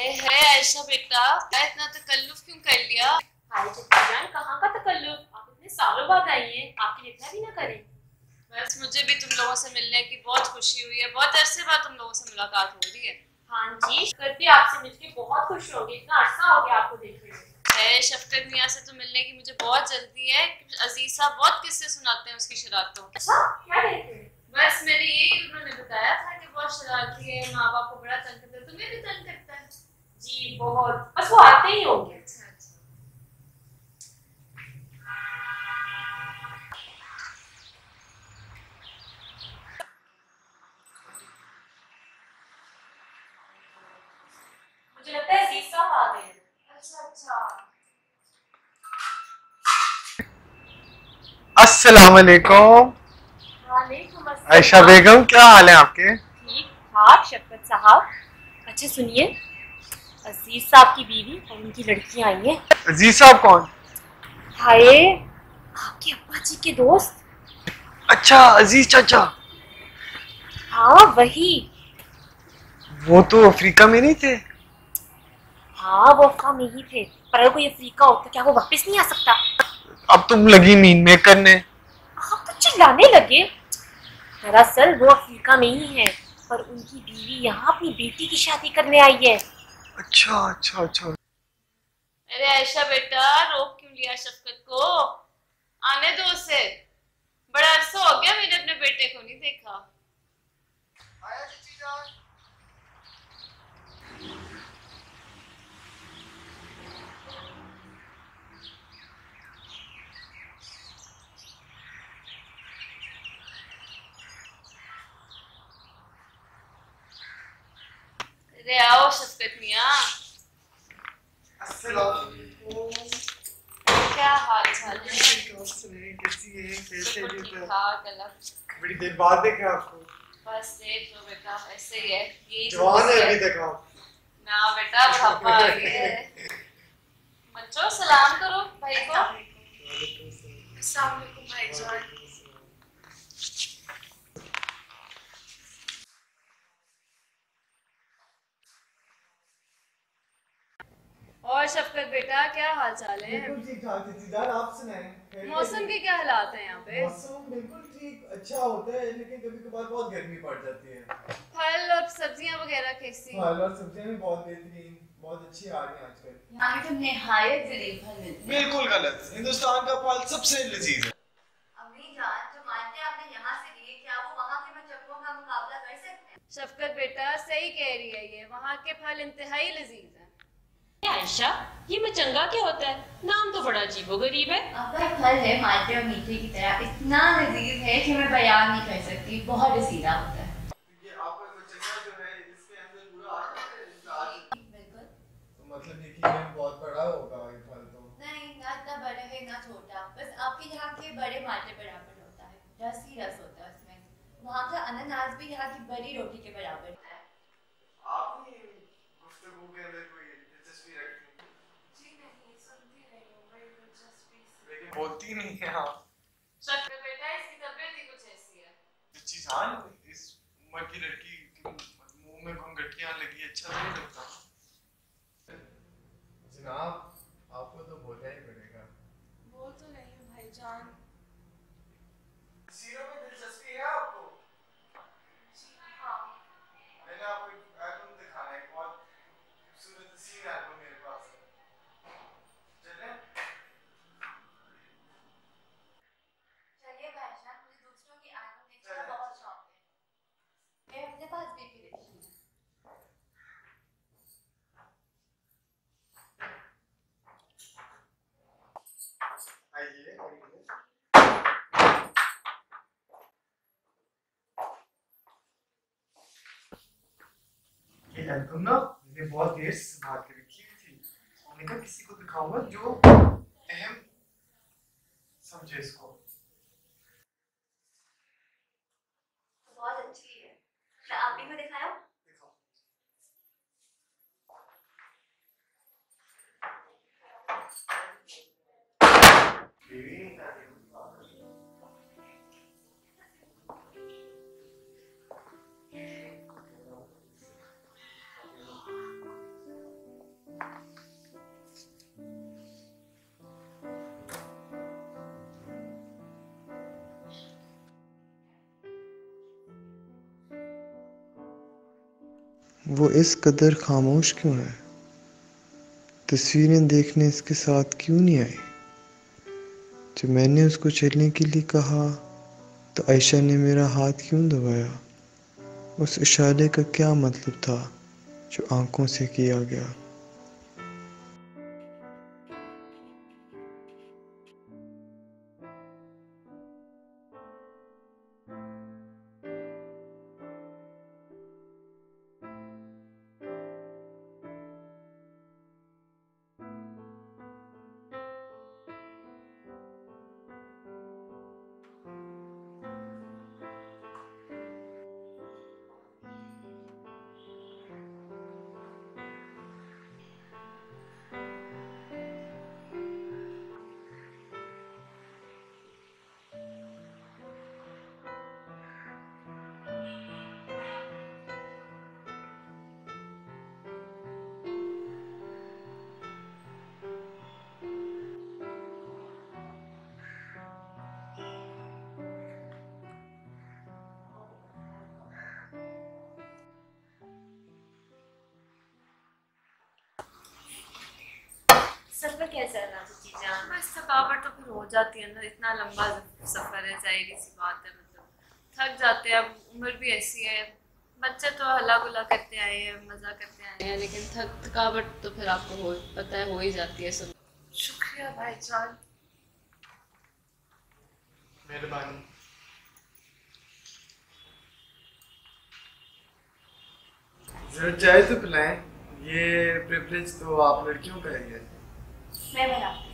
है आयशा बेटा, इतना तकल्लुफ क्यों कर लिया? हाय चित्ता जान, कहाँ का तकल्लुफ? आप इतने सालों बाद आई हैं, आपकी इतना भी ना करें। बस मुझे भी तुम लोगों से मिलने की बहुत खुशी हुई है। बहुत अरसे बाद तुम लोगों से मुलाकात हो रही है। हाँ जी, शफकत भी आपसे मिलकर बहुत खुश होंगे। इतना अरसा हो गया आपको देखे हुए। शफकत मियाँ से तो मिलने की मुझे बहुत जल्दी है। अजीज साहब बहुत किस्से सुनाते हैं उसकी शरारतों। अच्छा, क्या कहते हैं? बस मैंने यही उन्होंने बताया था कि बहुत शरारती है, माँ बाप को बड़ा तंग करता है। तुम्हें भी तंग करता है? जी बहुत, बस वो आते ही होंगे। अच्छा अच्छा। मुझे लगता है अजीज साहब आ गए। अच्छा अच्छा। अस्सलाम वालेकुम। वालेकुम अस्सलाम। आयशा बेगम, क्या हाल है आपके? ठीक ठाक शफकत साहब। अच्छा सुनिए, अजीज साहब की बीवी और उनकी लड़की आई हैं। अजीज साहब कौन? हाय, आपके अब्बा जी के दोस्त। अच्छा, अजीज चाचा। हाँ वही। वो तो अफ्रीका में नहीं थे? हाँ वो अफ्रीका में ही थे, पर अगर कोई अफ्रीका होता क्या वो वापस नहीं आ सकता? अब तुम लगी नींद में करने। आप तो चिल्लाने लगे। दरअसल वो अफ्रीका में ही है, पर उनकी बीवी यहाँ अपनी बेटी की शादी करने आई है। अच्छा अच्छा अच्छा। अरे आयशा बेटा, रोक क्यों लिया शफकत को? आने दो उसे। बड़ा अरसा हो गया मैंने अपने बेटे को नहीं देखा। अरे आओ शफकत मियाँ। क्या हाल चाल है? बिल्कुल ठीक ठाक अल्लाह। बड़ी देर बाद देखा आपको। बस देख लो बेटा, ऐसे ही है। यही जवान है है। अभी तक आप। ना बेटा, बुढ़ापा आ गया है। बच्चों सलाम करो भाई को। अस्सलाम वालेकुम भाईजान। और शफकत बेटा, क्या हाल चाल है? बिल्कुल ठीक ठाक दीदार, आप सुनाएं। मौसम के क्या हालात हैं यहाँ पे? मौसम बिल्कुल ठीक अच्छा होता है, लेकिन कभी कभार बहुत गर्मी पड़ जाती है। फल और सब्जियाँ वगैरह कैसी? फल और सब्जियां भी बहुत बेहतरीन, बहुत अच्छी आ रही हैं आजकल। यहाँ तो निहायत ज़रीफ फल मिलते हैं। बिल्कुल गलत, हिंदुस्तान का फल सबसे लजीज है। अम्मी जान, जो मानते आपने यहाँ से लिए, क्या वो वहाँ के मचक्कों का मुकाबला कर सकते हैं? शफकत बेटा सही कह रही है, ये वहाँ के फल इंतहाई लजीज हैं। आयशा, ये मचंगा क्या होता है? नाम तो बड़ा अजीबोगरीब है। आपका फल है माल्टे और मीठे की तरह, इतना लजीज है कि मैं बयान नहीं कर सकती। बहुत रसीला होता है। ये आपका मचंगा जो है, इसके अंदर पूरा आ जाता है। बिल्कुल। तो मतलब ये कि बहुत बड़ा होगा ये फल तो। नहीं, ना इतना बड़ा है ना छोटा, बस आपके यहाँ के बड़े माल्टे बराबर होता है। रस ही रस होता है उसमें। वहाँ का अनानास भी यहाँ की बड़ी रोटी के बराबर होता है। आपने गुफ्तगू के अंदर कोई दिलचस्पी रखी? जी नहीं, सुनती रही हूँ बड़ी दिलचस्पी से। लेकिन बोलती नहीं है आप। शफकत बेटा, इसकी तबीयत ही कुछ ऐसी है। अच्छी जान, इस उम्र की लड़की के मुंह में घुंघटियां लगी, अच्छा नहीं लगता। जनाब, आपको तो बोलना ही पड़ेगा। बोल तो रही हूँ भाईजान। सीरों में दिलचस्पी है आपको? जी हाँ। मैंने आपको एक एल्बम दिखाना है, बहुत खूबसूरत सीन एल्बम मेरे पास है। चलें? चलिए भाईजान, मुझे दूसरों की एल्बम देखने का बहुत शौक है। मैं अपने पास भी देखी है। आइए आइए। ये एल्बम ना मैंने बहुत देर से संभाल के रखी हुई थी। मैंने कहा किसी को दिखाऊंगा जो अहम समझे इसको। बहुत अच्छी है। क्या आप भी को दिखाया? दिखाओ। वो इस कदर खामोश क्यों है? तस्वीरें देखने इसके साथ क्यों नहीं आई? जब मैंने उसको चलने के लिए कहा तो आयशा ने मेरा हाथ क्यों दबाया? उस इशारे का क्या मतलब था जो आंखों से किया गया? सफर कैसा रहा चीज़ें? बस थकावट तो फिर हो जाती है ना, इतना लंबा सफर है, जाहिर सी बात है, मतलब थक जाते हैं। अब उम्र भी ऐसी है, बच्चे तो हल्ला गुल्ला करते आए हैं, मजा करते आए हैं, लेकिन थकावट तो फिर आपको पता है हो ही जाती है सब। शुक्रिया भाईजान। मेहरबानी। जरा चाय तो पिलाएं। ये प्रिविलेज तो आप लड़कियों का ही है। मैं बनाती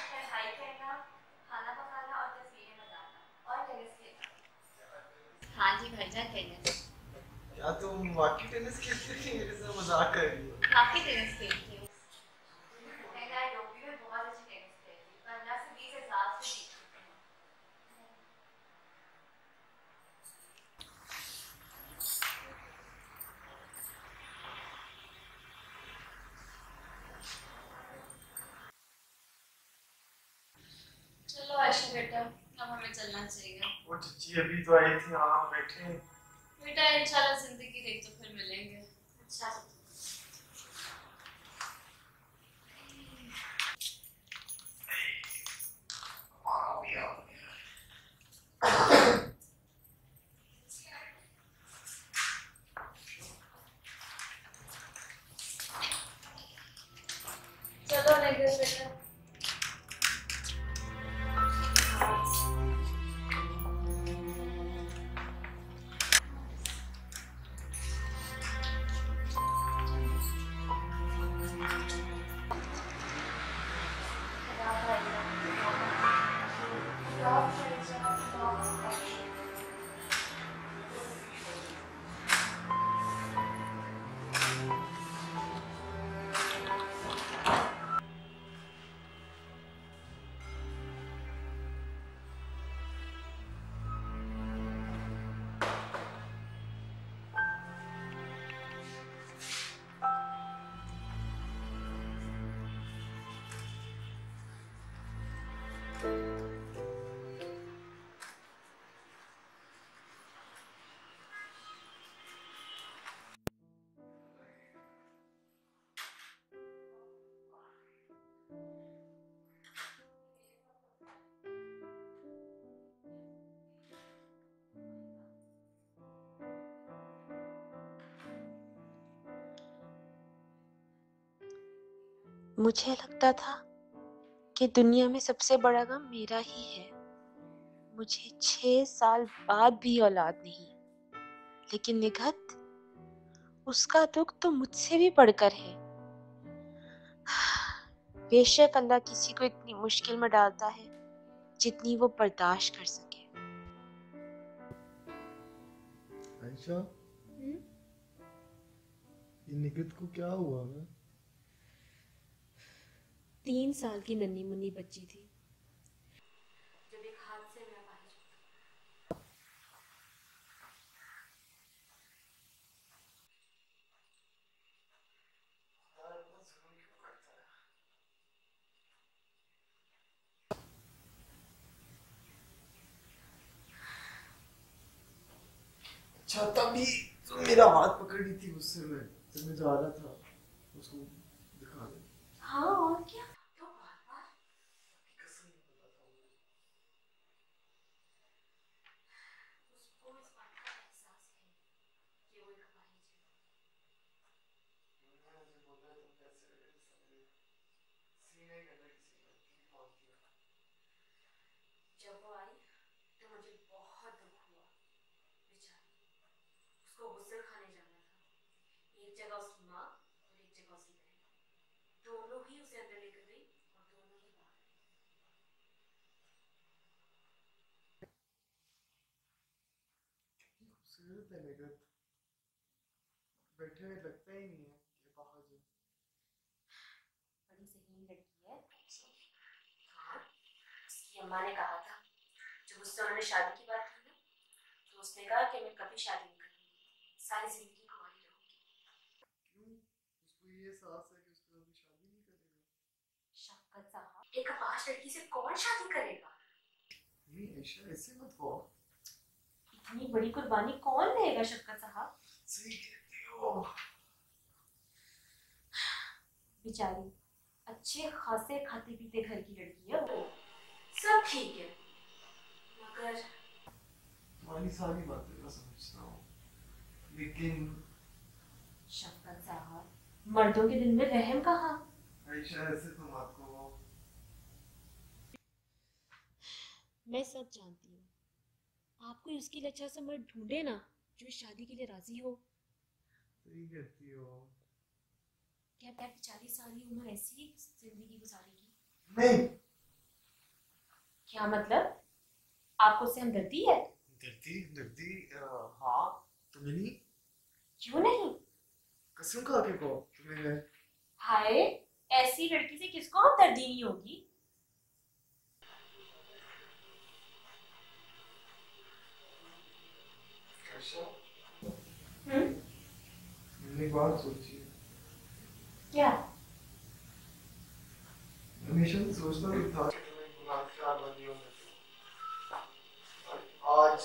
पढ़ाई करना, खाना पकाना और तस्वीरें बनाना और टेनिस खेलना। हाँ जी भाईजान, टेनिस। क्या तुम वाकई टेनिस खेलती थी? मेरे से मजाक कर रही हो? काफी टेनिस खेलती हूँ। मैं नायरोबी में बहुत अच्छी टेनिस खेलती हूँ, 15 से 20 हजार से जीतती हूँ। चलो आयशा बेटा, अब हमें चलना चाहिए। वो चीची अभी तो आई थी, हाँ बैठे। बेटा इंशाल्लाह जिंदगी रही तो फिर मिलेंगे। अच्छा। चलो नेगेस बेटा। मुझे लगता था कि दुनिया में सबसे बड़ा गम मेरा ही है। मुझे 6 साल बाद भी औलाद नहीं, लेकिन निगहत, उसका दुख तो मुझसे भी बढ़कर है। बेशक अल्लाह किसी को इतनी मुश्किल में डालता है जितनी वो बर्दाश्त कर सके। आयशा, ये निगत को क्या हुआ है? 3 साल की नन्ही मुन्नी बच्ची थी जब एक हादसे में अपाहिज अच्छा तभी तो मेरा हाथ पकड़ी थी गुस्से में जब मैं जा रहा था उसको दिखाने। हाँ और क्या, तो बार बार कसम नहीं पता था मुझे। उसको इस बात का एहसास है कि वो एक अपाहिज है। मैंने मुझे बोला तुम कैसे मेरे सीने के अंदर किसी लड़की की मौत किया। जब वो आई तो मुझे बहुत दुख हुआ, बेचारी, उसको गुस्से खाने जाना था। एक जगह उसकी माँ और एक जगह उसकी बहन, दोनों ही उसे अंदर लेकर गई और दोनों ही बाहर आई। खूबसूरत है नगद, बैठे हुए लगता ही नहीं है कि बाहर जो। बड़ी ज़हीन लड़की है। हाँ, उसकी अम्मा ने कहा था, जब उससे उन्होंने शादी की बात की ना, तो उसने कहा कि मैं कभी शादी नहीं करूंगी, सारी जिंदगी कुंवारी रहूंगी। क्यों? उसको ये एहसास है कि उसके साथ शादी नहीं करेगा। शफकत साहब, एक अपाहिज लड़की से कौन शादी करेगा? नहीं ऐशा ऐसे मत कहो। इतनी बड़ी कुर्बानी कौन देगा शफकत साहब? सही कहती हो। बेचारी अच्छे खासे खाते पीते घर की लड़की है वो, सब ठीक है, मगर तुम्हारी सारी बातें मैं समझता हूँ, लेकिन शफकत साहब, मर्दों के दिल में रहम कहाँ? ऐशा ऐसे तो मत कहो। मैं सब जानती हूँ, आप कोई उसकी लच्छा से मर्द ढूंढे ना जो इस शादी के लिए राजी हो। सही कहती हो। क्या मैं बेचारी सारी उम्र ऐसी ही जिंदगी गुजारेगी? नहीं। क्या मतलब, आपको उससे हमदर्दी है? दर्दी दर्दी हाँ, तुम्हें नहीं? क्यों नहीं? कसम खा के कहो तुम्हें है। हाय, ऐसी लड़की से किसको हमदर्दी नहीं होगी? ऐशा, हम्म, मैंने एक बात सोची है। क्या? हमेशा से सोचता भी था कि तुम्हें गुनाहगार बंदी होने दो। और आज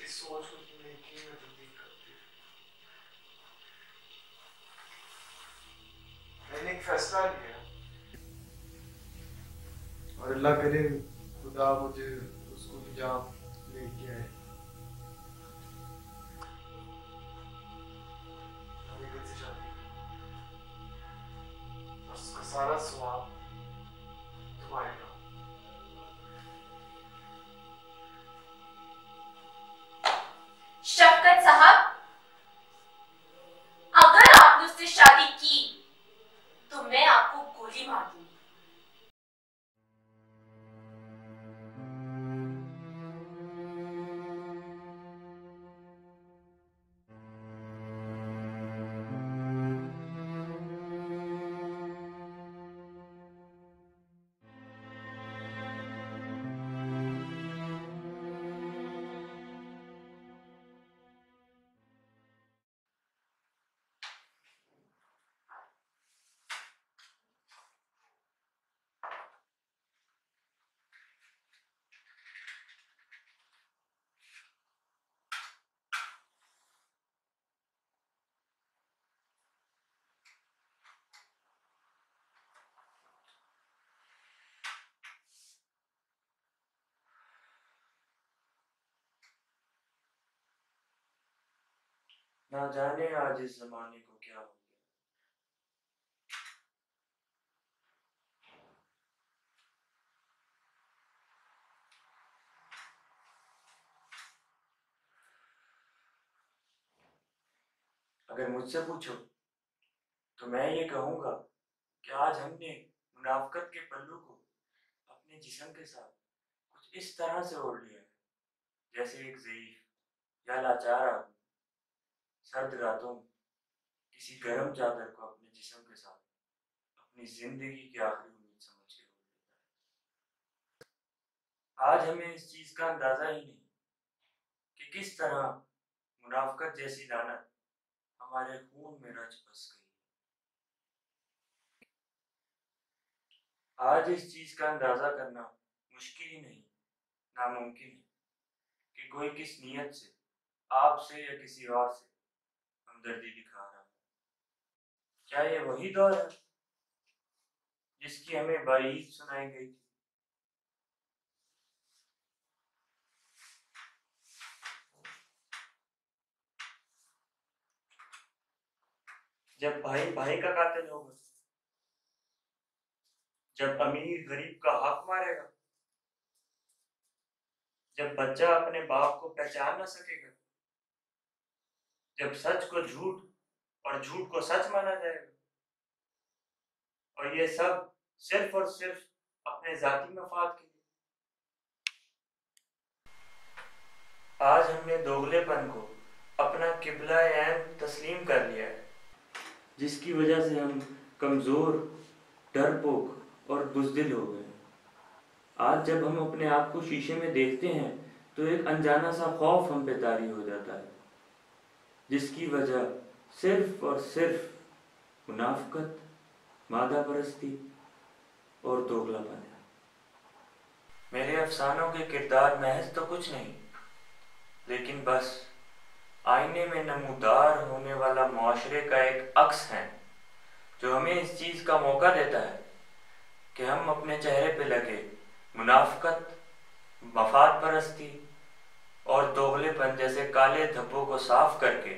इस सोच को तुमने यकीन में तब्दील कर दिया। मैंने एक फैसला लिया और अल्लाह करे खुदा मुझे उसको निजाम लेके आए। हमें दिल से शादी और उसका सारा स्वाब तुम्हारे नाम। शफकत साहब, अगर आपने उससे शादी की तो मैं आपको गोली मार दूंगी। ना जाने आज इस जमाने को क्या हो गया। अगर मुझसे पूछो तो मैं ये कहूँगा कि आज हमने मुनाफकत के पल्लू को अपने जिस्म के साथ कुछ इस तरह से ओढ़ लिया है जैसे एक ज़ईफ या लाचार आदमी सर्द रातों में किसी गर्म चादर को अपने जिस्म के साथ अपनी जिंदगी की आखिरी उम्मीद समझ के ओढ़ लेता है। आज हमें इस चीज़ का अंदाज़ा ही नहीं कि किस तरह मुनाफकत जैसी लानत हमारे खून में रच बस गई। आज इस चीज का अंदाजा करना मुश्किल ही नहीं, नामुमकिन है कि कोई किस नीयत से आपसे या किसी और से हमदर्दी दिखा रहा हूँ। क्या ये वही दौर है जिसकी हमें बाईत सुनाई गई थी? जब भाई भाई का कातिल होगा, जब अमीर गरीब का हक मारेगा, जब बच्चा अपने बाप को पहचान न सकेगा, जब सच को झूठ और झूठ को सच माना जाएगा, और ये सब सिर्फ और सिर्फ अपने जाती मफाद के लिए। आज हमने दोगलेपन को अपना किबला ऐन तस्लीम कर लिया है, जिसकी वजह से हम कमज़ोर, डरपोक और बुज़दिल हो गए। आज जब हम अपने आप को शीशे में देखते हैं तो एक अनजाना सा खौफ हम पे तारी हो जाता है, जिसकी वजह सिर्फ और सिर्फ मुनाफिकत, मादा परस्ती और दोगलापन है। मेरे अफसानों के किरदार महज तो कुछ नहीं, लेकिन बस आईने में नमूदार होने वाला मुआशरे का एक अक्स है, जो हमें इस चीज़ का मौका देता है कि हम अपने चेहरे पे लगे मुनाफिकत, मफाद परस्ती और दोगलेपन जैसे काले धब्बों को साफ करके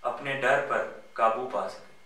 अपने डर पर काबू पा सकें।